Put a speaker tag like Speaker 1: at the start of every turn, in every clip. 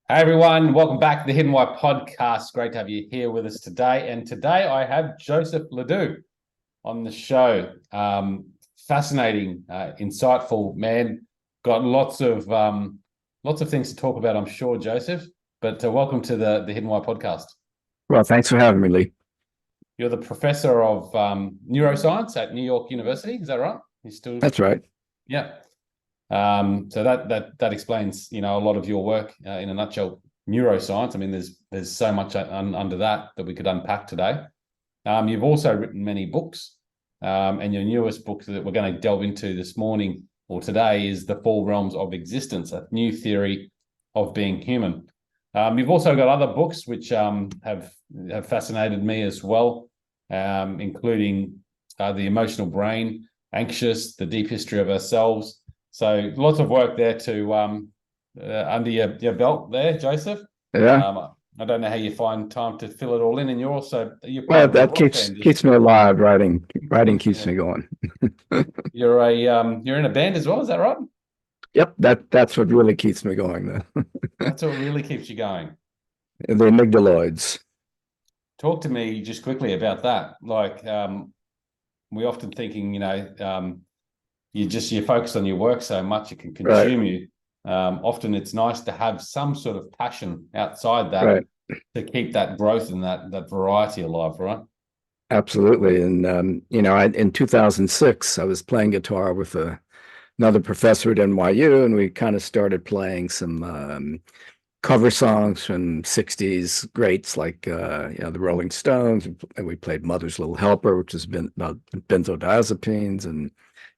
Speaker 1: Hey everyone, welcome back to the Hidden Why podcast. Great to have you here with us today. And today I have Joseph LeDoux on the show. Fascinating, insightful man. Got lots of things to talk about, I'm sure, Joseph. But welcome to the Hidden Why podcast.
Speaker 2: Well, thanks for having me, Lee.
Speaker 1: You're the professor of neuroscience at New York University. Is that right? You still?
Speaker 2: That's right.
Speaker 1: Yeah. So that explains, a lot of your work in a nutshell. Neuroscience. I mean, there's so much under that we could unpack today. You've also written many books, and your newest book that we're going to delve into this morning or today is The Four Realms of Existence: A New Theory of Being Human. You've also got other books which have fascinated me as well, including The Emotional Brain, Anxious, The Deep History of Ourselves. So lots of work there to under your belt there, Joseph.
Speaker 2: Yeah.
Speaker 1: I don't know how you find time to fill it all in, and you're part
Speaker 2: Well,
Speaker 1: of the
Speaker 2: that
Speaker 1: rock
Speaker 2: keeps
Speaker 1: band.
Speaker 2: keeps me alive. Writing keeps
Speaker 1: Yeah.
Speaker 2: me going.
Speaker 1: You're in a band as well, is that right?
Speaker 2: Yep, that's what really keeps me going.
Speaker 1: That's what really keeps you going.
Speaker 2: The amygdaloids.
Speaker 1: Talk to me just quickly about that. Like we often thinking, you focus on your work so much it can
Speaker 2: Right,
Speaker 1: consume you. Often it's nice to have some sort of passion outside that
Speaker 2: right.
Speaker 1: to keep that growth and that variety alive, right?
Speaker 2: Absolutely. And in 2006, I was playing guitar with another professor at NYU, and we kind of started playing some cover songs from 60s greats like the Rolling Stones, and we played Mother's Little Helper, which has been about benzodiazepines, and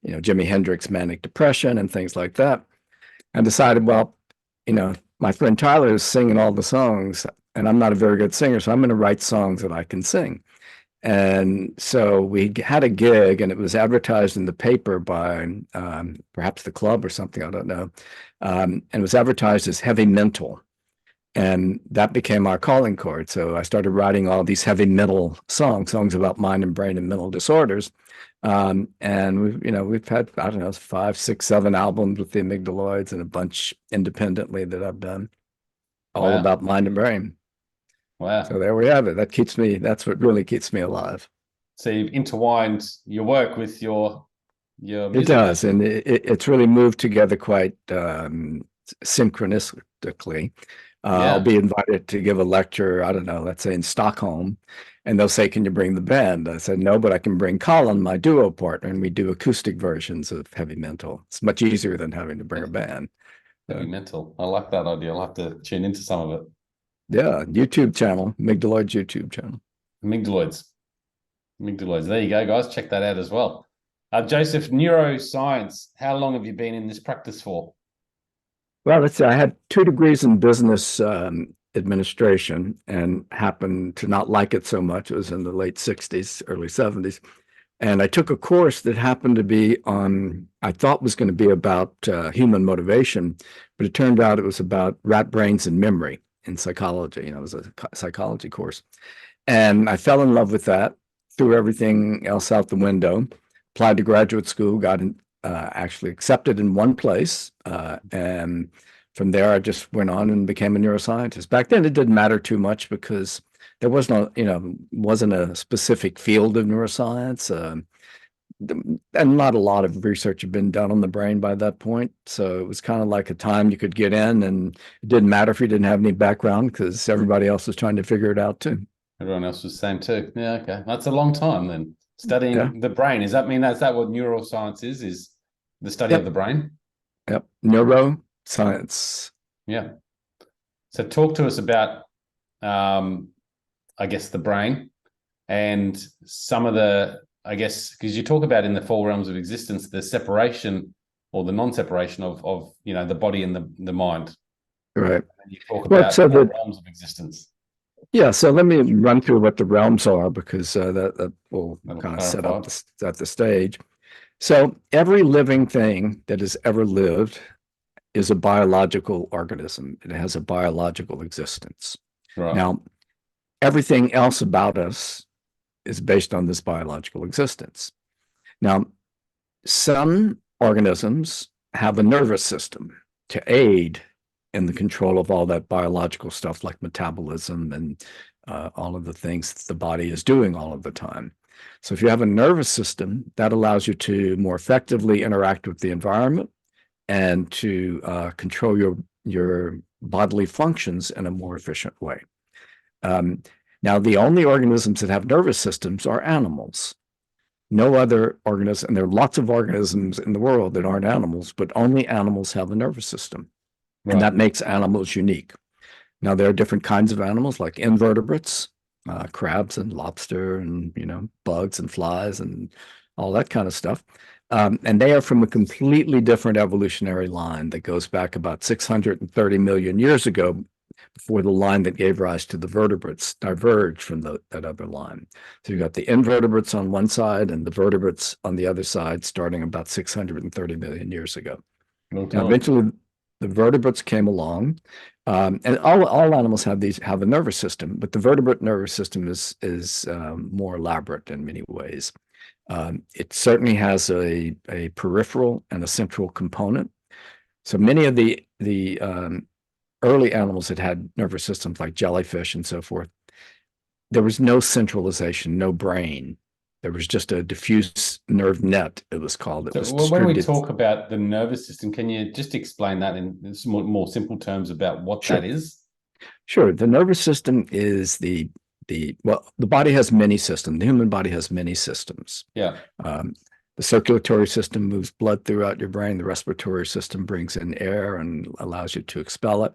Speaker 2: Jimi Hendrix manic depression and things like that. And decided, well, my friend Tyler is singing all the songs, and I'm not a very good singer, so I'm going to write songs that I can sing. And so we had a gig, and it was advertised in the paper by perhaps the club or something, I don't know. And it was advertised as heavy mental. And that became our calling card. So I started writing all these heavy metal songs about mind and brain and mental disorders. And we've had, I don't know, 5, 6, 7 albums with the amygdaloids and a bunch independently that I've done, all
Speaker 1: Wow.
Speaker 2: about mind and brain. So
Speaker 1: Wow.
Speaker 2: there we have it. That's what really keeps me alive.
Speaker 1: So you've intertwined your work with your
Speaker 2: It
Speaker 1: music,
Speaker 2: does.
Speaker 1: actually.
Speaker 2: And it's really moved together quite synchronistically. I'll
Speaker 1: Yeah.
Speaker 2: be invited to give a lecture, I don't know, let's say in Stockholm, and they'll say, "Can you bring the band?" I said, "No, but I can bring Colin, my duo partner, and we do acoustic versions of Heavy Mental. It's much easier than having to bring a band."
Speaker 1: Heavy
Speaker 2: So,
Speaker 1: mental. I like that idea. I'll have to tune into some of it.
Speaker 2: yeah, YouTube channel, Migdaloid YouTube channel.
Speaker 1: Amygdaloids. Amygdaloids. There you go, guys. Check that out as well. Joseph, neuroscience. How long have you been in this practice for?
Speaker 2: Well, let's see, I had 2 degrees in business administration and happened to not like it so much. It was in the late 60s, early 70s. And I took a course that happened to be on, I thought was going to be about human motivation, but it turned out it was about rat brains and memory in psychology. It was a psychology course. And I fell in love with that, threw everything else out the window, applied to graduate school, got actually accepted in one place. And from there, I just went on and became a neuroscientist. Back then, it didn't matter too much because there was no, wasn't a specific field of neuroscience. And not a lot of research had been done on the brain by that point. So it was kind of like a time you could get in, and it didn't matter if you didn't have any background because everybody else was trying to figure it out too.
Speaker 1: Everyone else was the same too. Yeah, okay. That's a long time then.
Speaker 2: Yeah.
Speaker 1: Studying the brain. Does that mean that's that what neuroscience is the study of
Speaker 2: Yep.
Speaker 1: the brain?
Speaker 2: Yep. Neuroscience.
Speaker 1: Yeah. So talk to us about I guess the brain and some of I guess, because you talk about in the four realms of existence, the separation or the non-separation of the body and the mind.
Speaker 2: Right.
Speaker 1: And you talk
Speaker 2: Well,
Speaker 1: about
Speaker 2: so
Speaker 1: four
Speaker 2: the
Speaker 1: realms of existence.
Speaker 2: yeah, so let me run through what the realms are because that will
Speaker 1: That'll
Speaker 2: kind of
Speaker 1: clarify.
Speaker 2: set the stage. So every living thing that has ever lived is a biological organism. It has a biological existence.
Speaker 1: Right.
Speaker 2: Now, everything else about us is based on this biological existence. Now, some organisms have a nervous system to aid in the control of all that biological stuff like metabolism and all of the things that the body is doing all of the time. So if you have a nervous system, that allows you to more effectively interact with the environment and to control your bodily functions in a more efficient way. Now, the only organisms that have nervous systems are animals. No other organism, and there are lots of organisms in the world that aren't animals, but only animals have a nervous system. And that makes animals unique. Now, there are different kinds of animals like invertebrates, crabs and lobster and, bugs and flies and all that kind of stuff. And they are from a completely different evolutionary line that goes back about 630 million years ago, before the line that gave rise to the vertebrates diverged from that other line. So you've got the invertebrates on one side and the vertebrates on the other side, starting about 630 million years ago. Now, eventually, the vertebrates came along, and all animals have a nervous system, but the vertebrate nervous system is more elaborate in many ways. It certainly has a peripheral and a central component. So many of the early animals that had nervous systems like jellyfish and so forth, there was no centralization, no brain. There was just a diffuse nerve net, it was called. It was
Speaker 1: when we talk about the nervous system, can you just explain that in more simple terms about what that is?
Speaker 2: Sure. The nervous system is the body has many systems. The human body has many systems.
Speaker 1: Yeah.
Speaker 2: The circulatory system moves blood throughout your brain. The respiratory system brings in air and allows you to expel it.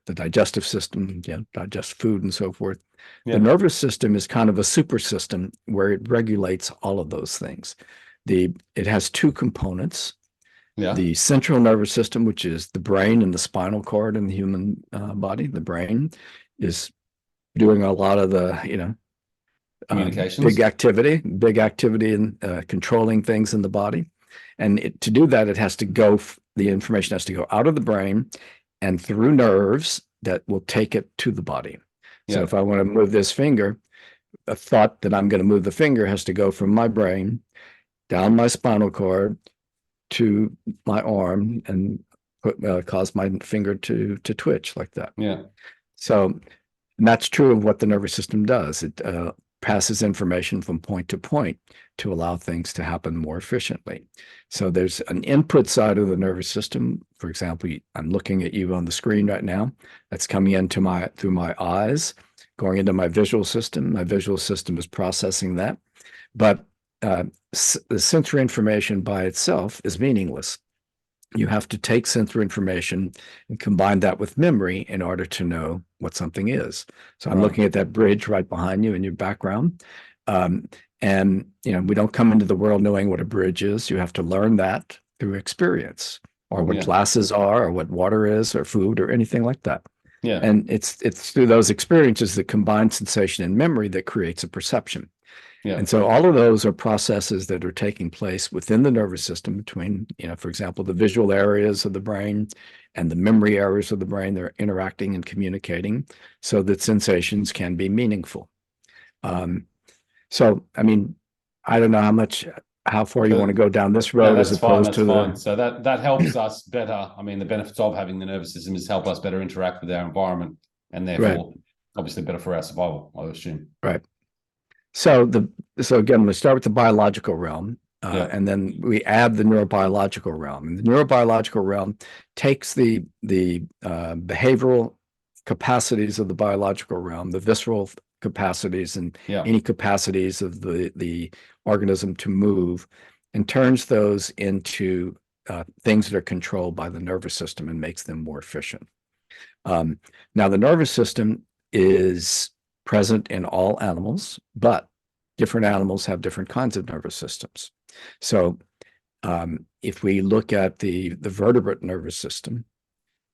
Speaker 2: The digestive system, digest food and so forth. Yeah. The nervous system is kind of a super system where it regulates all of those things. It has two components. Yeah. The central nervous system, which is the brain and the spinal cord in the human body. The brain is doing a lot of the,
Speaker 1: communications,
Speaker 2: big activity in controlling things in the body. And to do that, the information has to go out of the brain and through nerves that will take it to the body. Yeah. So if I want to move this finger, a thought that I'm going to move the finger has to go from my brain down my spinal cord to my arm and cause my finger to twitch like that.
Speaker 1: Yeah.
Speaker 2: So that's true of what the nervous system does. It passes information from point to point to allow things to happen more efficiently. So there's an input side of the nervous system. For example, I'm looking at you on the screen right now. That's coming into through my eyes, going into my visual system. My visual system is processing that. But the sensory information by itself is meaningless. You have to take sensory information and combine that with memory in order to know what something is. So I'm looking at that bridge right behind you in your background. And, we don't come into the world knowing what a bridge is. You have to learn that through experience, or what glasses are, or what water is, or food, or anything like that.
Speaker 1: Yeah.
Speaker 2: And it's through those experiences that combine sensation and memory that creates a perception. Yeah. And so all of those are processes that are taking place within the nervous system between, for example, the visual areas of the brain and the memory areas of the brain. They're interacting and communicating so that sensations can be meaningful. So, I mean, I don't know how far you want to go down this road as opposed to
Speaker 1: fine. So that helps us better. I mean, the benefits of having the nervous system is help us better interact with our environment and therefore obviously better for our survival, I assume.
Speaker 2: Right. So again, we start with the biological realm, and then we add the neurobiological realm. And the neurobiological realm takes the behavioral capacities of the biological realm, the visceral capacities, and any capacities of the organism to move, and turns those into things that are controlled by the nervous system and makes them more efficient. Now, the nervous system is present in all animals, but different animals have different kinds of nervous systems. So if we look at the vertebrate nervous system,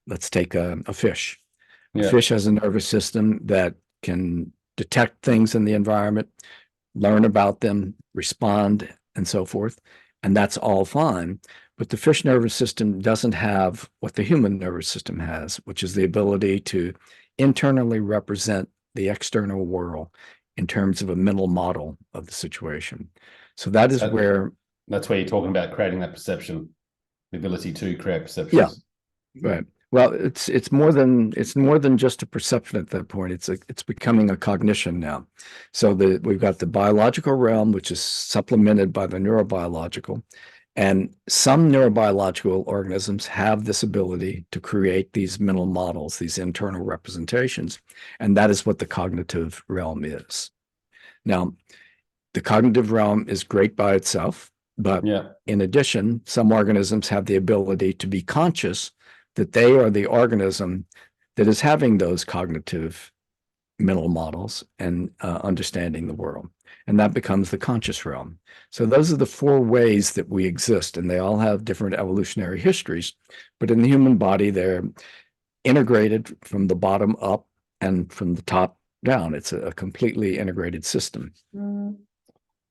Speaker 2: let's take a fish. A fish has a nervous system that can detect things in the environment, learn about them, respond, and so forth. And that's all fine. But the fish nervous system doesn't have what the human nervous system has, which is the ability to internally represent the external world in terms of a mental model of the situation. So that's where you're
Speaker 1: talking about creating that perception, the ability to create perceptions.
Speaker 2: Yeah, right. Well, it's more than just a perception at that point. It's becoming a cognition now. So we've got the biological realm, which is supplemented by the neurobiological, and some neurobiological organisms have this ability to create these mental models, these internal representations, and that is what the cognitive realm is. Now, the cognitive realm is great by itself, but
Speaker 1: Yeah.
Speaker 2: in addition, some organisms have the ability to be conscious that they are the organism that is having those cognitive mental models and understanding the world. And that becomes the conscious realm. So those are the four ways that we exist, and they all have different evolutionary histories. But in the human body, they're integrated from the bottom up and from the top down. It's a completely integrated system.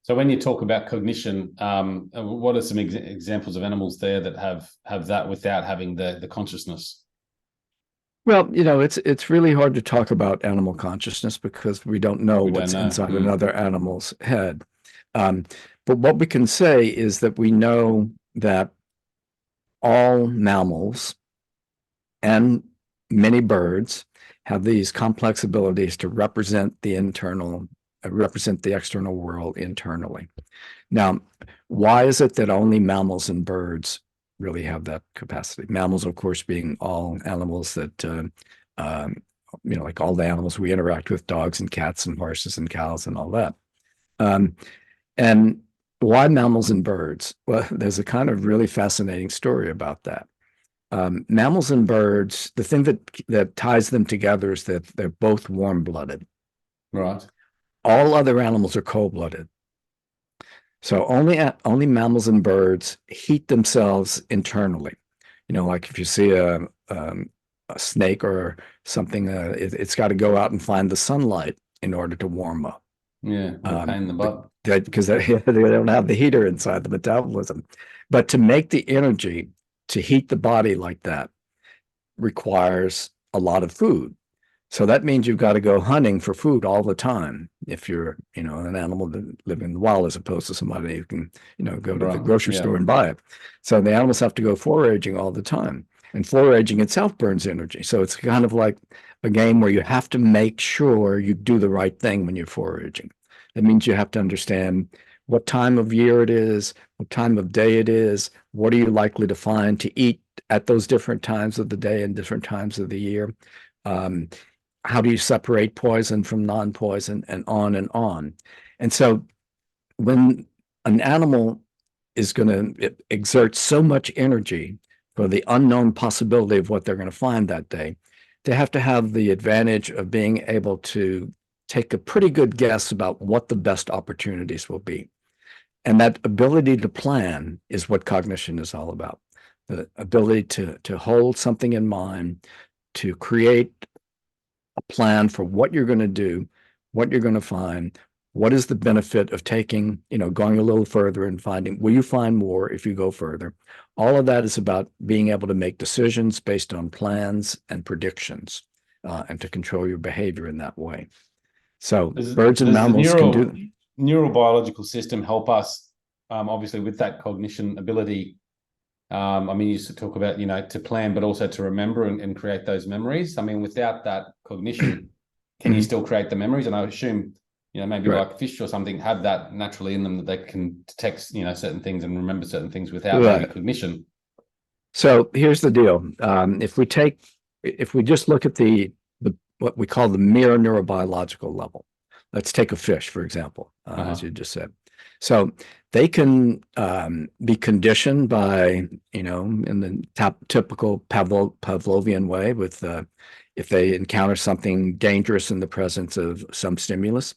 Speaker 1: So when you talk about cognition, what are some examples of animals there that have that without having the consciousness?
Speaker 2: Well, it's really hard to talk about animal consciousness because we don't know
Speaker 1: We don't
Speaker 2: what's
Speaker 1: know.
Speaker 2: inside another animal's head. Um, but what we can say is that we know that all mammals and many birds have these complex abilities to represent the external world internally. Now, why is it that only mammals and birds really have that capacity? Mammals, of course, being all animals that, um, like all the animals we interact with, dogs and cats and horses and cows and all that. Um, and why mammals and birds? Well, there's a kind of really fascinating story about that. Mammals and birds, the thing that ties them together is that they're both warm-blooded.
Speaker 1: Right.
Speaker 2: All other animals are cold-blooded. So only mammals and birds heat themselves internally. Like if you see a snake or something, it's got to go out and find the sunlight in order to warm up.
Speaker 1: Yeah. What a pain in the butt.
Speaker 2: Because they don't have the heater inside the metabolism. But to make the energy to heat the body like that requires a lot of food. So that means you've got to go hunting for food all the time if you're, an animal that live in the wild as opposed to somebody who can, go to the
Speaker 1: Right.
Speaker 2: grocery
Speaker 1: Yeah.
Speaker 2: store and buy it. So the animals have to go foraging all the time. And foraging itself burns energy. So it's kind of like a game where you have to make sure you do the right thing when you're foraging. That means you have to understand what time of year it is, what time of day it is, what are you likely to find to eat at those different times of the day and different times of the year. Um, how do you separate poison from non-poison and on and on. And so when an animal is going to exert so much energy for the unknown possibility of what they're going to find that day, they have to have the advantage of being able to take a pretty good guess about what the best opportunities will be. And that ability to plan is what cognition is all about. The ability to hold something in mind, to create a plan for what you're going to do, what you're going to find, what is the benefit of taking, going a little further and finding, will you find more if you go further? All of that is about being able to make decisions based on plans and predictions, and to control your behavior in that way. So birds and
Speaker 1: Does the
Speaker 2: mammals can do.
Speaker 1: neurobiological system help us, obviously, with that cognition ability? I mean, you used to talk about, to plan, but also to remember and create those memories. I mean, without that cognition, can you still create the memories? And I assume, maybe
Speaker 2: Right.
Speaker 1: like fish or something have that naturally in them that they can detect, certain things and remember certain things without maybe
Speaker 2: Right.
Speaker 1: cognition.
Speaker 2: So here's the deal. If we just look at the what we call the mere neurobiological level, let's take a fish, for example, as you just said. So they can be conditioned by, in the typical Pavlovian way with, if they encounter something dangerous in the presence of some stimulus,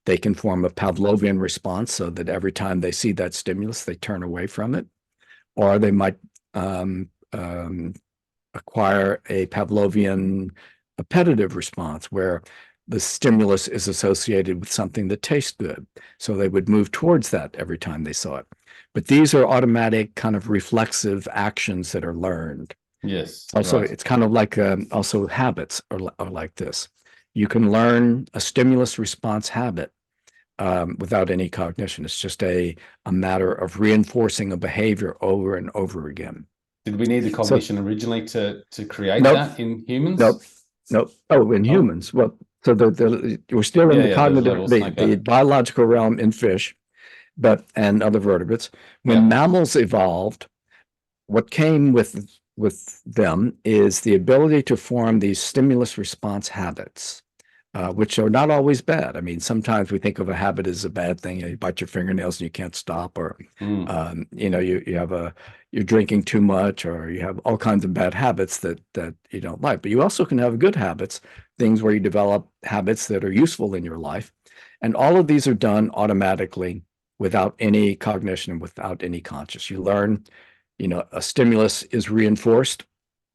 Speaker 2: they can form a Pavlovian response so that every time they see that stimulus, they turn away from it. Or they might um, um, acquire a Pavlovian appetitive response where the stimulus is associated with something that tastes good. So they would move towards that every time they saw it. But these are automatic kind of reflexive actions that are learned.
Speaker 1: Yes,
Speaker 2: Also,
Speaker 1: right.
Speaker 2: it's kind of like also habits are like this. You can learn a stimulus response habit without any cognition. It's just a matter of reinforcing a behavior over and over again.
Speaker 1: Did we need the
Speaker 2: So
Speaker 1: cognition originally to create
Speaker 2: nope,
Speaker 1: that in humans?
Speaker 2: nope, nope. Oh, in
Speaker 1: Oh,
Speaker 2: humans. Well, so we're still in
Speaker 1: yeah,
Speaker 2: the
Speaker 1: yeah, there's
Speaker 2: cognitive,
Speaker 1: levels.
Speaker 2: the
Speaker 1: Okay.
Speaker 2: biological realm in fish, but and other vertebrates. When
Speaker 1: Yeah.
Speaker 2: mammals evolved, what came with them is the ability to form these stimulus response habits, which are not always bad. I mean, sometimes we think of a habit as a bad thing. You bite your fingernails and you can't stop, or
Speaker 1: Mm,
Speaker 2: you have you're drinking too much, or you have all kinds of bad habits that you don't like. But you also can have good habits, things where you develop habits that are useful in your life, and all of these are done automatically without any cognition and without any conscious. You learn, a stimulus is reinforced.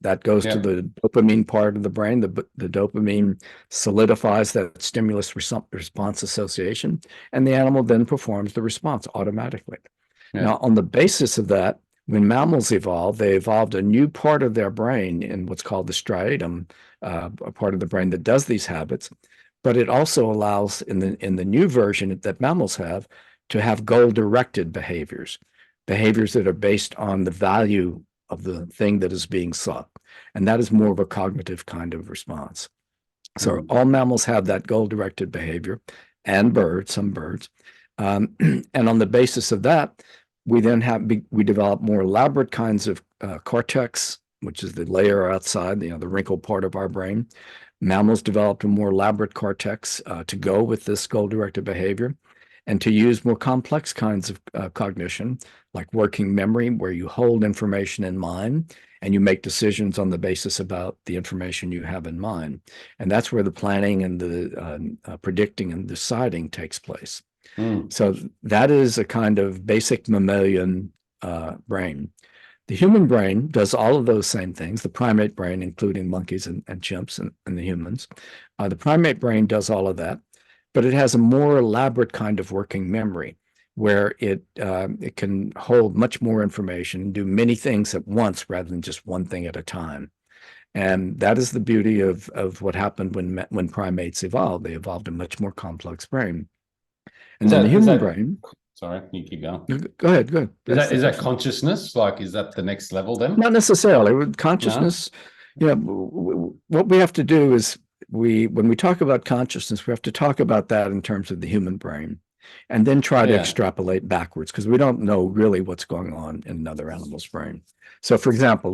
Speaker 2: That goes to
Speaker 1: yeah.
Speaker 2: the dopamine part of the brain. The dopamine solidifies that stimulus response association, and the animal then performs the response automatically.
Speaker 1: Yeah.
Speaker 2: Now, on the basis of that, when mammals evolved, they evolved a new part of their brain in what's called the striatum, a part of the brain that does these habits. But it also allows, in the new version that mammals have, to have goal-directed behaviors that are based on the value of the thing that is being sought. And that is more of a cognitive kind of response. So
Speaker 1: Mm,
Speaker 2: all mammals have that goal-directed behavior, and some birds. And on the basis of that, we develop more elaborate kinds of cortex, which is the layer outside, the wrinkled part of our brain. Mammals developed a more elaborate cortex to go with this goal-directed behavior, and to use more complex kinds of cognition, like working memory, where you hold information in mind and you make decisions on the basis about the information you have in mind. And that's where the planning and the predicting and deciding takes place.
Speaker 1: mm,
Speaker 2: So that is a kind of basic mammalian brain. The human brain does all of those same things, the primate brain, including monkeys and chimps and the humans. The primate brain does all of that, but it has a more elaborate kind of working memory where it can hold much more information and do many things at once rather than just one thing at a time. And that is the beauty of what happened when primates evolved. They evolved a much more complex brain. And
Speaker 1: Is
Speaker 2: then the
Speaker 1: that is
Speaker 2: human
Speaker 1: that
Speaker 2: brain,
Speaker 1: sorry, you keep going.
Speaker 2: go ahead, go ahead, ask the
Speaker 1: Is that
Speaker 2: question.
Speaker 1: consciousness? Like, is that the next level then?
Speaker 2: Not necessarily. With
Speaker 1: No?
Speaker 2: consciousness, what we have to do is when we talk about consciousness, we have to talk about that in terms of the human brain, and then try to
Speaker 1: Yeah.
Speaker 2: extrapolate backwards because we don't know really what's going on in another animal's brain. So, for example,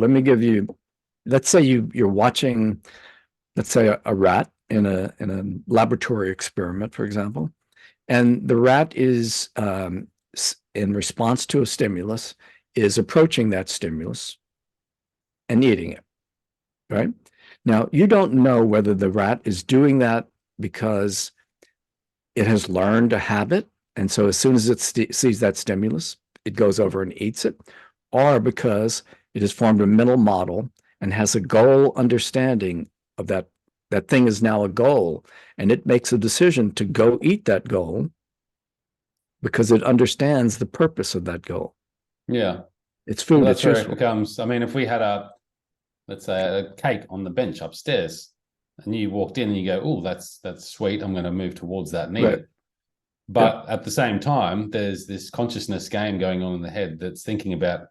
Speaker 2: let's say you're watching, let's say a rat in a laboratory experiment, for example, and the rat is in response to a stimulus is approaching that stimulus and eating it, right? Now, you don't know whether the rat is doing that because it has learned a habit. And so as soon as it sees that stimulus, it goes over and eats it, or because it has formed a mental model and has a goal understanding of that thing is now a goal. And it makes a decision to go eat that goal because it understands the purpose of that goal.
Speaker 1: Yeah.
Speaker 2: It's
Speaker 1: Well,
Speaker 2: food,
Speaker 1: that's
Speaker 2: it's
Speaker 1: where it
Speaker 2: useful.
Speaker 1: becomes. I mean, if we had let's say, a cake on the bench upstairs, and you walked in and you go, "Oh, that's sweet. I'm going to move towards that and eat
Speaker 2: Right.
Speaker 1: it."
Speaker 2: Yeah.
Speaker 1: But at the same time, there's this consciousness game going on in the head that's thinking about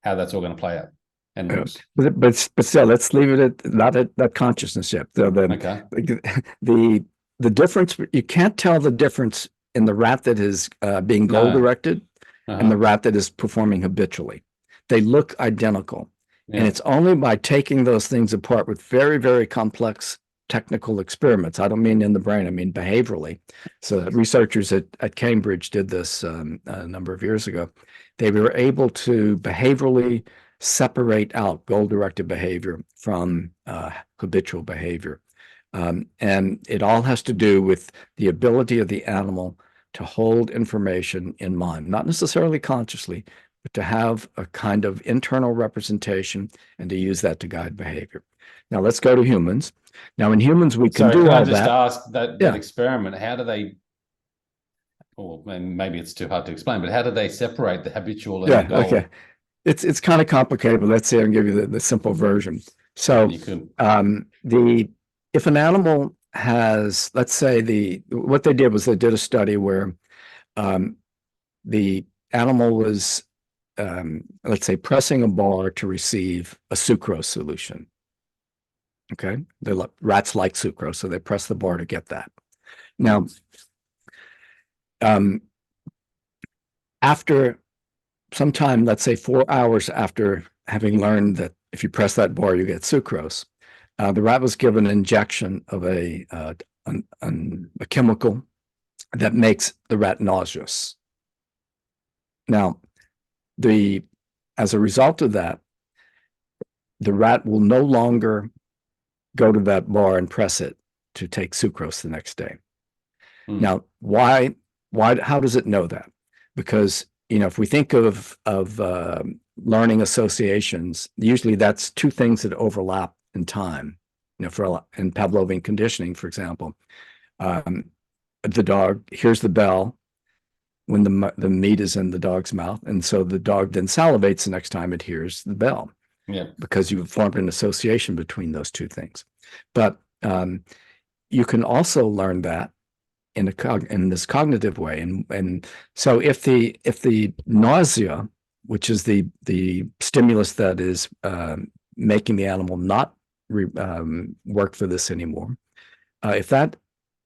Speaker 1: how that's all going to play out.
Speaker 2: Yeah.
Speaker 1: And
Speaker 2: But still, let's leave it at not at that consciousness yet. So
Speaker 1: okay,
Speaker 2: the the difference, you can't tell the difference in the rat that is being goal
Speaker 1: no,
Speaker 2: directed and the
Speaker 1: uh-huh,
Speaker 2: rat that is performing habitually. They look identical. And
Speaker 1: yeah,
Speaker 2: it's only by taking those things apart with very, very complex technical experiments. I don't mean in the brain, I mean behaviorally. So researchers at Cambridge did this a number of years ago. They were able to behaviorally separate out goal-directed behavior from habitual behavior. And it all has to do with the ability of the animal to hold information in mind, not necessarily consciously, but to have a kind of internal representation and to use that to guide behavior. Now let's go to humans. Now in humans, we can
Speaker 1: Sorry,
Speaker 2: do
Speaker 1: can I
Speaker 2: all
Speaker 1: just
Speaker 2: that.
Speaker 1: ask that
Speaker 2: Yeah.
Speaker 1: experiment? How do they? Or maybe it's too hard to explain, but how do they separate the habitual and the
Speaker 2: Yeah. Okay.
Speaker 1: goal?
Speaker 2: It's kind of complicated, but let's see, I can give you the simple version. So
Speaker 1: You could,
Speaker 2: the if an animal has, let's say what they did was they did a study where um, the animal was let's say, pressing a bar to receive a sucrose solution. Okay, the rats like sucrose, so they press the bar to get that. Now, after some time, let's say 4 hours after having learned that if you press that bar, you get sucrose, the rat was given an injection of a chemical that makes the rat nauseous. Now, as a result of that, the rat will no longer go to that bar and press it to take sucrose the next day. Now, why, how does it know that? Because, if we think of learning associations, usually that's two things that overlap in time. In Pavlovian conditioning, for example, the dog hears the bell when the meat is in the dog's mouth, and so the dog then salivates the next time it hears the bell.
Speaker 1: Yeah,
Speaker 2: because you've formed an association between those two things. But you can also learn that in this cognitive way, and so if the nausea, which is the stimulus that is making the animal not work for this anymore, if that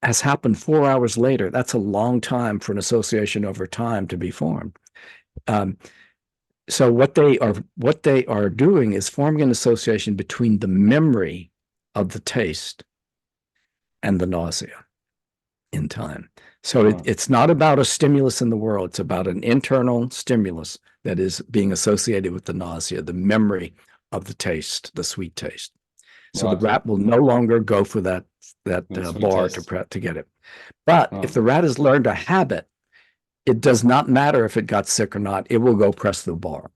Speaker 2: has happened 4 hours later, that's a long time for an association over time to be formed. So what they are doing is forming an association between the memory of the taste and the nausea in time. So it's not about a stimulus in the world. It's about an internal stimulus that is being associated with the nausea, the memory of the taste, the sweet taste. So the rat will no longer go for that bar to get it. But if the rat has learned a habit, it does not matter if it got sick or not. It will go press the bar.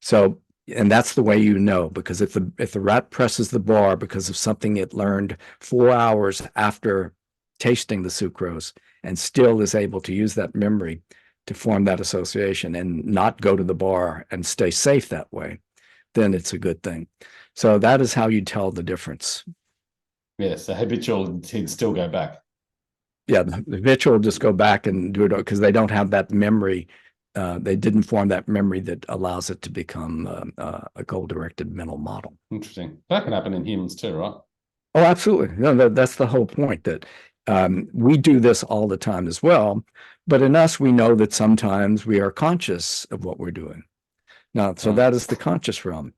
Speaker 2: So, and that's the way because if the rat presses the bar because of something it learned 4 hours after tasting the sucrose and still is able to use that memory to form that association and not go to the bar and stay safe that way, then it's a good thing. So that is how you tell the difference.
Speaker 1: Yes, the habitual, he'd still go back.
Speaker 2: Yeah, the habitual will just go back and do it because they don't have that memory. They didn't form that memory that allows it to become a goal-directed mental model.
Speaker 1: Interesting. That can happen in humans too, right?
Speaker 2: Oh, absolutely. No, that's the whole point, that we do this all the time as well. But in us, we know that sometimes we are conscious of what we're doing. Now, so that is the conscious realm.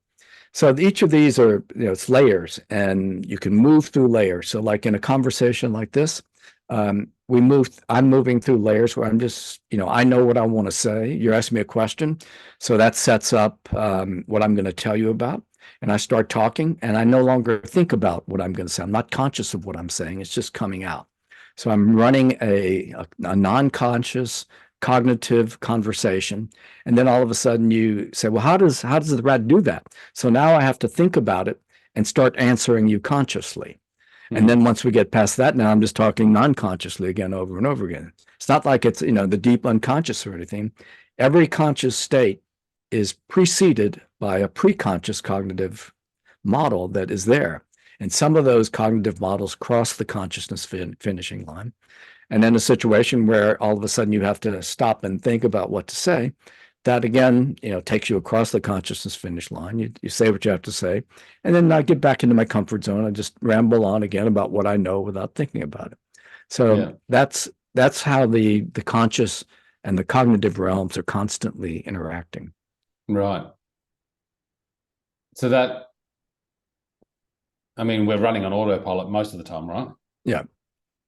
Speaker 2: So each of these are, it's layers, and you can move through layers. So like in a conversation like this, I'm moving through layers where I'm just, I know what I want to say. You're asking me a question. So that sets up what I'm going to tell you about. And I start talking, and I no longer think about what I'm going to say. I'm not conscious of what I'm saying. It's just coming out. So I'm running a non-conscious cognitive conversation. And then all of a sudden you say, well, how does the rat do that? So now I have to think about it and start answering you consciously. And then once we get past that, now I'm just talking non-consciously again, over and over again. It's not like it's, the deep unconscious or anything. Every conscious state is preceded by a preconscious cognitive model that is there. And some of those cognitive models cross the consciousness finishing line. And then a situation where all of a sudden you have to stop and think about what to say, that again, takes you across the consciousness finish line. You say what you have to say, and then I get back into my comfort zone. I just ramble on again about what I know without thinking about it. So that's how the conscious and the cognitive realms are constantly interacting.
Speaker 1: Right. So that, we're running on autopilot most of the time, right?
Speaker 2: Yeah.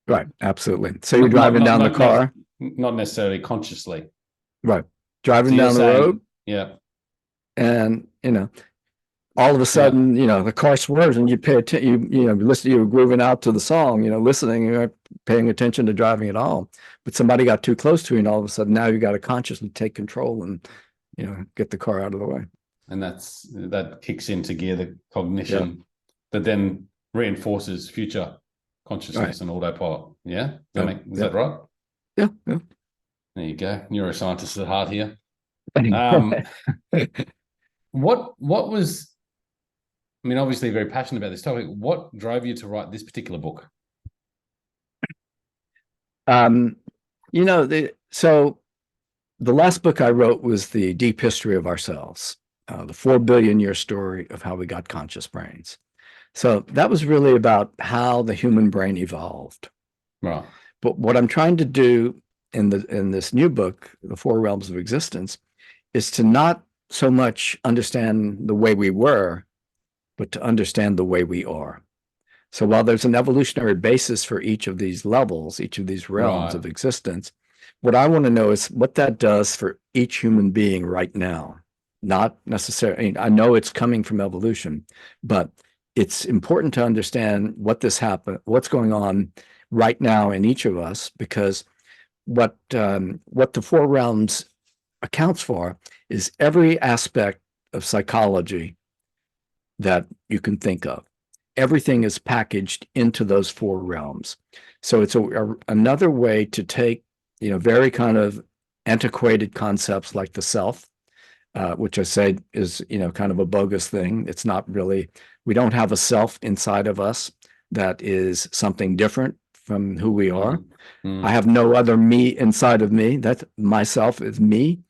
Speaker 2: Right. Absolutely. So you're driving down the car.
Speaker 1: Not necessarily consciously.
Speaker 2: Right. Driving down the road.
Speaker 1: Yeah.
Speaker 2: And, all of a sudden, the car swerves and you pay attention, listen, you're grooving out to the song, listening, you're not paying attention to driving at all. But somebody got too close to you, and all of a sudden now you got to consciously take control and, get the car out of the way.
Speaker 1: And that kicks into gear the cognition that then reinforces future consciousness and autopilot. Yeah? Is that right?
Speaker 2: Yeah. Yeah.
Speaker 1: There you go. Neuroscientists at heart here. What was, obviously very passionate about this topic. What drove you to write this particular book?
Speaker 2: So the last book I wrote was The Deep History of Ourselves, the 4 billion year story of how we got conscious brains. So that was really about how the human brain evolved.
Speaker 1: Right.
Speaker 2: But what I'm trying to do in this new book, The Four Realms of Existence, is to not so much understand the way we were, but to understand the way we are. So while there's an evolutionary basis for each of these levels, each of these realms
Speaker 1: Right.
Speaker 2: of existence, what I want to know is what that does for each human being right now. Not necessarily, I know it's coming from evolution, but it's important to understand what's going on right now in each of us, because what the four realms accounts for is every aspect of psychology that you can think of. Everything is packaged into those four realms. So it's another way to take, very kind of antiquated concepts like the self, which I say is, kind of a bogus thing. It's not really, we don't have a self inside of us that is something different from who we are. I have no other me inside of me. That's myself is me.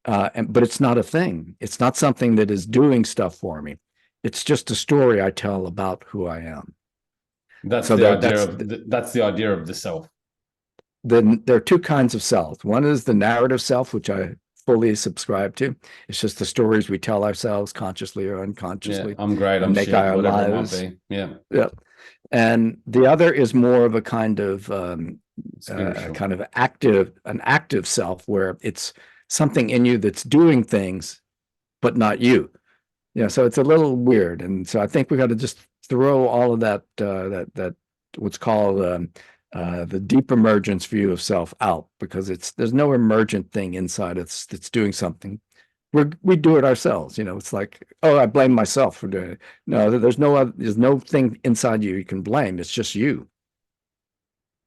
Speaker 2: But it's not a thing. It's not something that is doing stuff for me. It's just a story I tell about who I am.
Speaker 1: That's
Speaker 2: So
Speaker 1: the
Speaker 2: there,
Speaker 1: idea of that's the idea of the self.
Speaker 2: then there are two kinds of self. One is the narrative self, which I fully subscribe to. It's just the stories we tell ourselves consciously or
Speaker 1: Yeah,
Speaker 2: unconsciously
Speaker 1: I'm great,
Speaker 2: and
Speaker 1: I'm
Speaker 2: make
Speaker 1: shit,
Speaker 2: our
Speaker 1: whatever it might
Speaker 2: lives.
Speaker 1: be. Yeah.
Speaker 2: Yeah. And the other is more of a kind of
Speaker 1: Spiritual.
Speaker 2: an active self, where it's something in you that's doing things, but not you. Yeah, so it's a little weird, and so I think we got to just throw all of that what's called the deep emergence view of self out, because there's no emergent thing inside us that's doing something. We do it ourselves. It's like, oh, I blame myself for doing it. No, there's no thing inside you can blame. It's just you.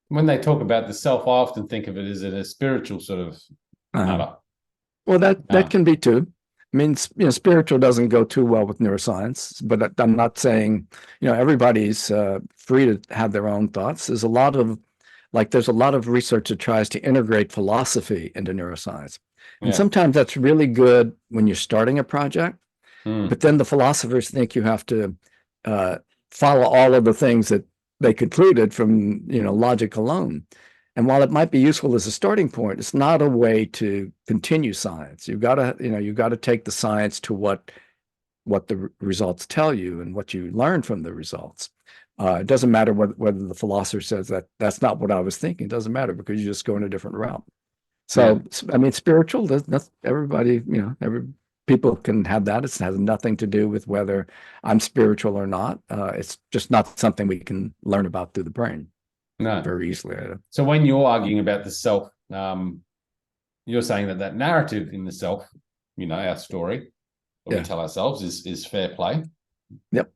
Speaker 1: When they talk about the self, I often think of it as a spiritual sort of
Speaker 2: Uh-huh.
Speaker 1: matter.
Speaker 2: Well, that can be too. I mean, spiritual doesn't go too well with neuroscience, but I'm not saying, everybody's free to have their own thoughts. There's a lot of research that tries to integrate philosophy into neuroscience. And
Speaker 1: Yeah.
Speaker 2: sometimes that's really good when you're starting a project,
Speaker 1: Mm.
Speaker 2: but then the philosophers think you have to uh, follow all of the things that they concluded from, logic alone. And while it might be useful as a starting point, it's not a way to continue science. You've got to take the science to what the results tell you and what you learn from the results. It doesn't matter whether the philosopher says that that's not what I was thinking. It doesn't matter, because you just go in a different realm.
Speaker 1: Yeah.
Speaker 2: So, I mean, spiritual, that's everybody, every people can have that. It has nothing to do with whether I'm spiritual or not. It's just not something we can learn about through the brain
Speaker 1: No.
Speaker 2: very easily.
Speaker 1: So when you're arguing about the self, you're saying that narrative in the self, our story that we
Speaker 2: Yeah.
Speaker 1: tell ourselves is fair play.
Speaker 2: Yep.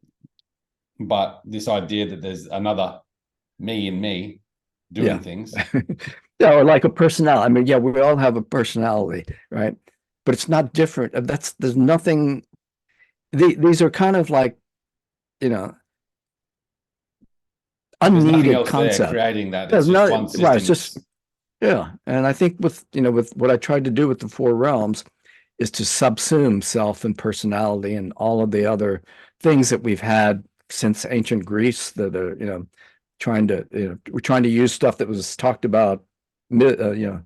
Speaker 1: But this idea that there's another me in me doing
Speaker 2: Yeah.
Speaker 1: things.
Speaker 2: Yeah, or like a personality. I mean, yeah, we all have a personality, right? But it's not different. There's nothing. These are kind of like, you know,
Speaker 1: There's nothing
Speaker 2: unneeded
Speaker 1: else there
Speaker 2: concept.
Speaker 1: creating that. It's
Speaker 2: There's
Speaker 1: just
Speaker 2: no,
Speaker 1: one
Speaker 2: right. It's
Speaker 1: system.
Speaker 2: just, yeah. And I think with what I tried to do with the four realms is to subsume self and personality and all of the other things that we've had since ancient Greece that are, we're trying to use stuff that was talked about,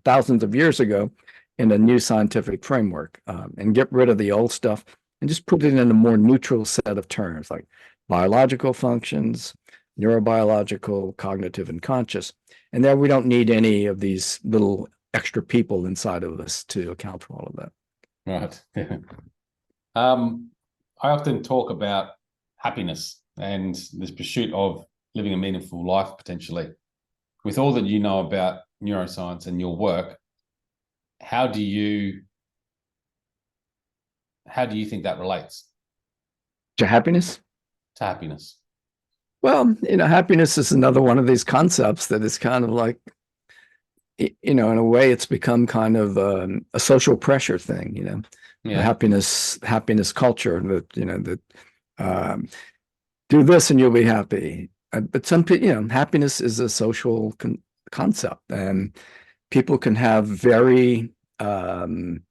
Speaker 2: thousands of years ago in a new scientific framework, and get rid of the old stuff and just put it in a more neutral set of terms like biological functions, neurobiological, cognitive, and conscious. And there we don't need any of these little extra people inside of us to account for all of that.
Speaker 1: Right. I often talk about happiness and this pursuit of living a meaningful life potentially. With all that you know about neuroscience and your work, how do you think that relates
Speaker 2: To happiness?
Speaker 1: to happiness?
Speaker 2: Well, happiness is another one of these concepts that is kind of like, in a way, it's become kind of a social pressure thing. The
Speaker 1: Yeah.
Speaker 2: happiness culture that do this and you'll be happy. But some people, happiness is a social concept, and people can have very um,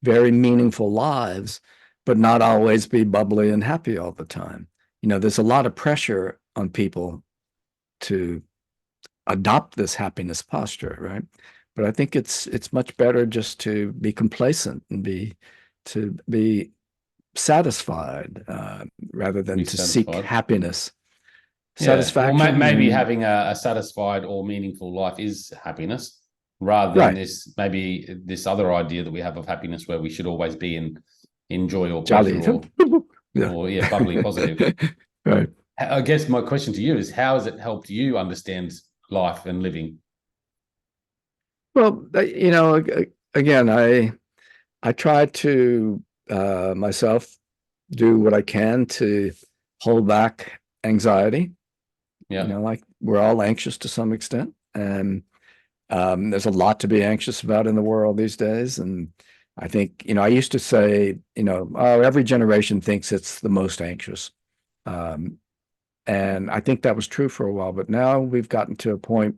Speaker 2: very meaningful lives, but not always be bubbly and happy all the time. There's a lot of pressure on people to adopt this happiness posture, right? But I think it's much better just to be complacent and be satisfied rather than
Speaker 1: Be
Speaker 2: to seek
Speaker 1: satisfied.
Speaker 2: happiness.
Speaker 1: Yeah. Well, maybe
Speaker 2: Satisfaction,
Speaker 1: having a satisfied or meaningful life is happiness, rather than
Speaker 2: right?
Speaker 1: this other idea that we have of happiness where we should always be in joy or
Speaker 2: Jolly,
Speaker 1: pleasure
Speaker 2: yeah,
Speaker 1: or yeah, bubbly positive.
Speaker 2: right.
Speaker 1: I guess my question to you is, how has it helped you understand life and living?
Speaker 2: Well, again, I try to myself do what I can to hold back anxiety.
Speaker 1: Yeah.
Speaker 2: Like we're all anxious to some extent, and there's a lot to be anxious about in the world these days. And I think, I used to say, oh, every generation thinks it's the most anxious. Um, and I think that was true for a while, but now we've gotten to a point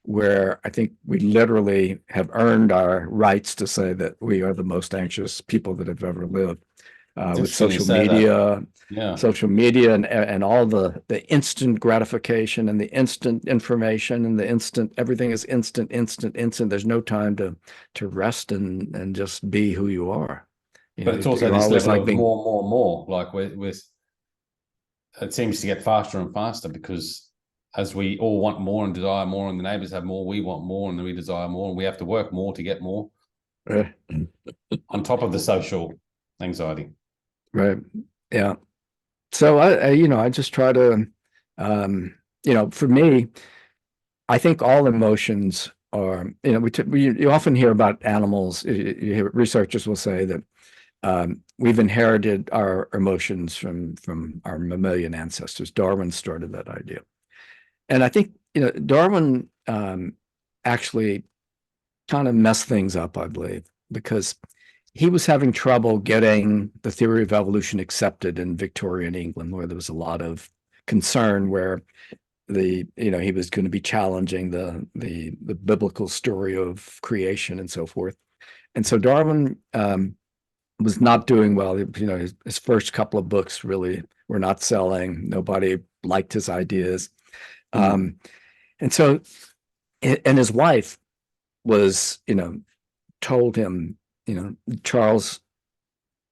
Speaker 2: where I think we literally have earned our rights to say that we are the most anxious people that have ever lived.
Speaker 1: It's
Speaker 2: With
Speaker 1: interesting you say that. Yeah.
Speaker 2: social media and all the instant gratification and the instant information and the instant, everything is instant, instant, instant. There's no time to rest and just be who you are.
Speaker 1: But it's also
Speaker 2: You're
Speaker 1: this
Speaker 2: always
Speaker 1: level
Speaker 2: like
Speaker 1: of
Speaker 2: being
Speaker 1: more, more, more. Like with it seems to get faster and faster because as we all want more and desire more, and the neighbors have more, we want more and we desire more, and we have to work more to get more
Speaker 2: right,
Speaker 1: on top of the social anxiety.
Speaker 2: right. Yeah. So I just try to, for me, I think all emotions are, you often hear about animals. You hear researchers will say that we've inherited our emotions from our mammalian ancestors. Darwin started that idea, and I think Darwin actually kind of messed things up, I believe, because he was having trouble getting the theory of evolution accepted in Victorian England, where there was a lot of concern where he was going to be challenging the biblical story of creation and so forth. And so Darwin was not doing well. His first couple of books really were not selling. Nobody liked his ideas.
Speaker 1: Mm.
Speaker 2: And so, and his wife was, told him, Charles,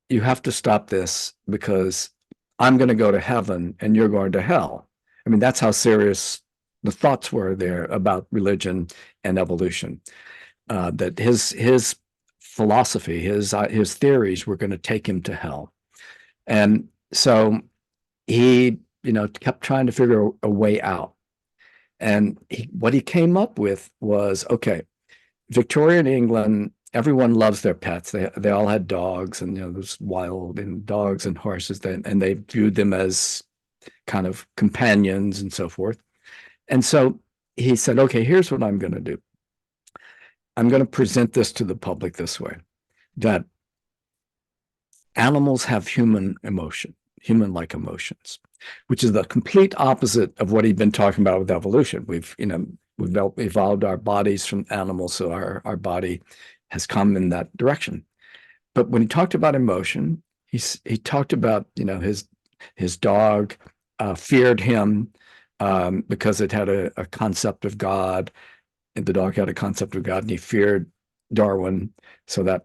Speaker 2: you have to stop this because I'm going to go to heaven and you're going to hell. I mean, that's how serious the thoughts were there about religion and evolution. That his philosophy, his theories were going to take him to hell, and so he, kept trying to figure a way out. And what he came up with was, okay, Victorian England, everyone loves their pets. They all had dogs, and there's wild and dogs and horses, and they viewed them as kind of companions and so forth. And so he said, okay, here's what I'm going to do. I'm going to present this to the public this way, that animals have human-like emotions, which is the complete opposite of what he'd been talking about with evolution. We've evolved our bodies from animals, so our body has come in that direction. But when he talked about emotion, he talked about his dog feared him because it had a concept of God, and the dog had a concept of God, and he feared Darwin, so that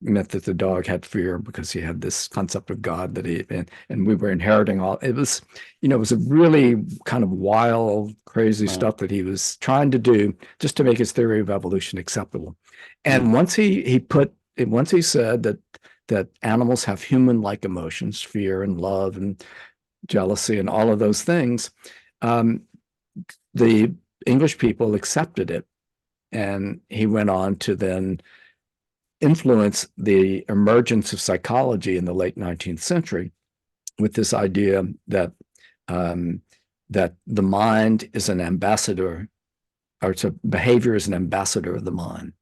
Speaker 2: meant that the dog had fear because he had this concept of God that and we were inheriting all. It was, it was a really kind of wild, crazy
Speaker 1: Wow.
Speaker 2: stuff that he was trying to do just to make his theory of evolution acceptable. And
Speaker 1: Mm.
Speaker 2: once he said that animals have human-like emotions, fear and love and jealousy and all of those things, um, the English people accepted it. And he went on to then influence the emergence of psychology in the late 19th century with this idea that that the mind is an ambassador, or behavior is an ambassador of the mind.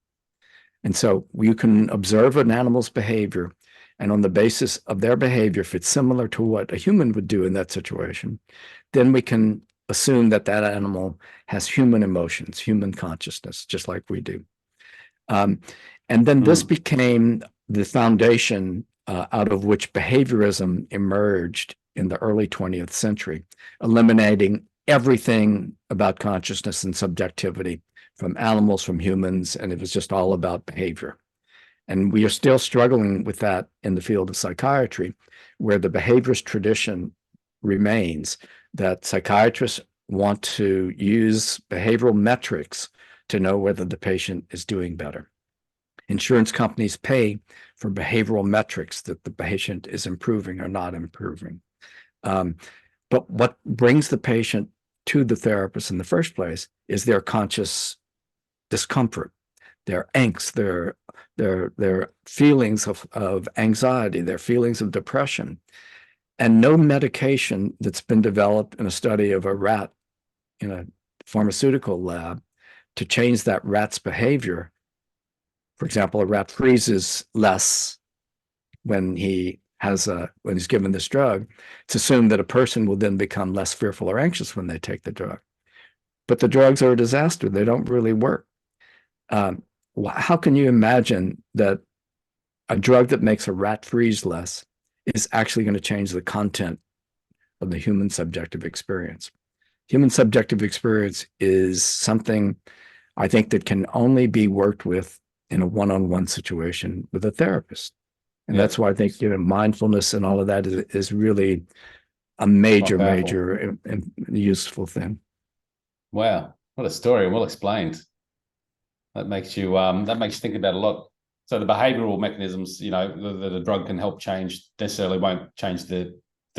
Speaker 2: And so you can observe an animal's behavior, and on the basis of their behavior, if it's similar to what a human would do in that situation, then we can assume that that animal has human emotions, human consciousness, just like we do. And then this became the foundation out of which behaviorism emerged in the early 20th century, eliminating everything about consciousness and subjectivity from animals, from humans, and it was just all about behavior. And we are still struggling with that in the field of psychiatry, where the behaviorist tradition remains that psychiatrists want to use behavioral metrics to know whether the patient is doing better. Insurance companies pay for behavioral metrics that the patient is improving or not improving. But what brings the patient to the therapist in the first place is their conscious discomfort, their angst, their feelings of anxiety, their feelings of depression. And no medication that's been developed in a study of a rat in a pharmaceutical lab to change that rat's behavior. For example, a rat freezes less when he's given this drug. It's assumed that a person will then become less fearful or anxious when they take the drug. But the drugs are a disaster. They don't really work. How can you imagine that a drug that makes a rat freeze less is actually going to change the content of the human subjective experience? Human subjective experience is something I think that can only be worked with in a one-on-one situation with a therapist. And that's why I think, mindfulness and all of that is really a major and useful thing.
Speaker 1: Wow, what a story! Well explained. That makes you think about a lot. So the behavioral mechanisms, that a drug can help change, necessarily won't change the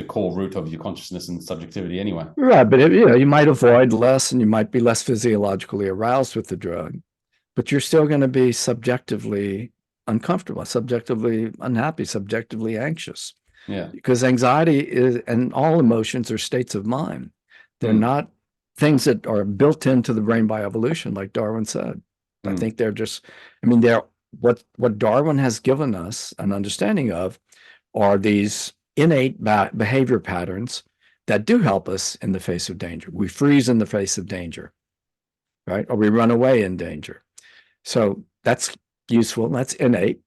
Speaker 1: core root of your consciousness and subjectivity anyway.
Speaker 2: Right, but you might avoid less, and you might be less physiologically aroused with the drug, but you're still going to be subjectively uncomfortable, subjectively unhappy, subjectively anxious.
Speaker 1: Yeah.
Speaker 2: Because anxiety and all emotions are states of mind. They're not things that are built into the brain by evolution, like Darwin said. I think they're what Darwin has given us an understanding of are these innate behavior patterns that do help us in the face of danger. We freeze in the face of danger, right? Or we run away in danger. So that's useful, that's innate.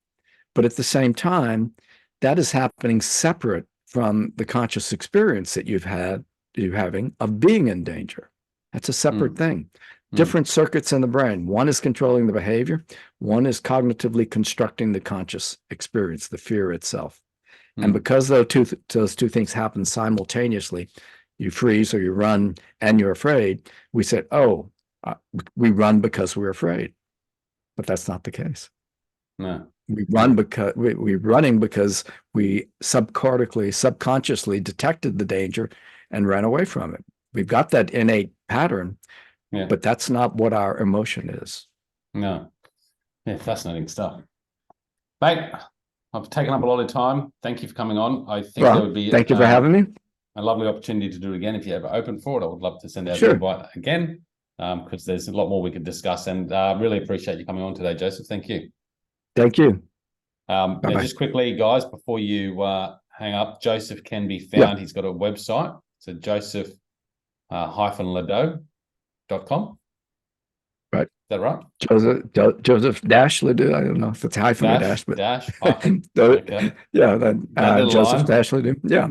Speaker 2: But at the same time, that is happening separate from the conscious experience that you're having of being in danger. That's a separate thing. Different circuits in the brain. One is controlling the behavior. One is cognitively constructing the conscious experience, the fear itself. And because those two things happen simultaneously, you freeze or you run and you're afraid, we said, we run because we're afraid. But that's not the case.
Speaker 1: No.
Speaker 2: We run because we're running because we subconsciously detected the danger and ran away from it. We've got that innate pattern, but that's not what our emotion is.
Speaker 1: No. Yeah, fascinating stuff. Mate, I've taken up a lot of time. Thank you for coming on. I think there would be
Speaker 2: thank you for having me.
Speaker 1: A lovely opportunity to do it again. If you're ever open for it, I would love to send out
Speaker 2: the
Speaker 1: invite again, because there's a lot more we could discuss, and really appreciate you coming on today, Joseph. Thank you.
Speaker 2: Thank you.
Speaker 1: Now, just quickly, guys, before you hang up, Joseph can be found. He's got a website. So Joseph-LeDoux.com.
Speaker 2: Right.
Speaker 1: Is that right?
Speaker 2: Joseph-LeDoux. I don't know if it's hyphen or dash, but
Speaker 1: hyphen. Okay.
Speaker 2: Joseph-LeDoux. Yeah.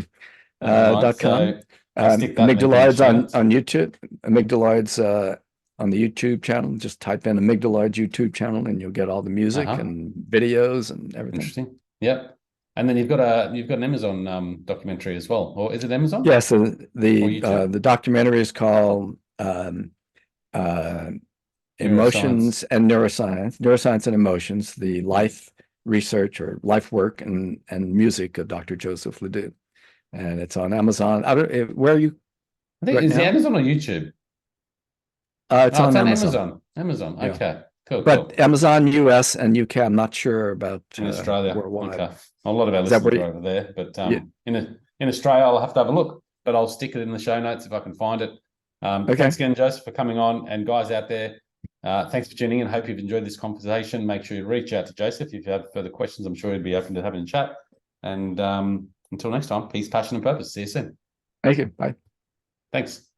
Speaker 1: .com.
Speaker 2: So amygdaloids on YouTube. Amygdaloids on the YouTube channel. Just type in Amygdaloids YouTube channel, and you'll get all the music and videos and everything.
Speaker 1: Interesting. Yep. And then you've got an Amazon documentary as well, or is it Amazon?
Speaker 2: Yes. So the documentary is called Emotions and Neuroscience and Emotions: The Life Research or Life Work and Music of Dr. Joseph LeDoux, and it's on Amazon. Where are you?
Speaker 1: I think is it Amazon or YouTube?
Speaker 2: It's on Amazon.
Speaker 1: Amazon. Okay. Cool.
Speaker 2: But Amazon US and UK, I'm not sure about
Speaker 1: in Australia.
Speaker 2: Worldwide.
Speaker 1: Okay. A lot of our listeners are over there, but in Australia, I'll have to have a look. But I'll stick it in the show notes if I can find it. Thanks again, Joseph, for coming on, and guys out there, thanks for tuning in. Hope you've enjoyed this conversation. Make sure you reach out to Joseph if you have further questions. I'm sure he'd be open to having a chat. And until next time, peace, passion, and purpose. See you soon.
Speaker 2: Thank you. Bye.
Speaker 1: Thanks.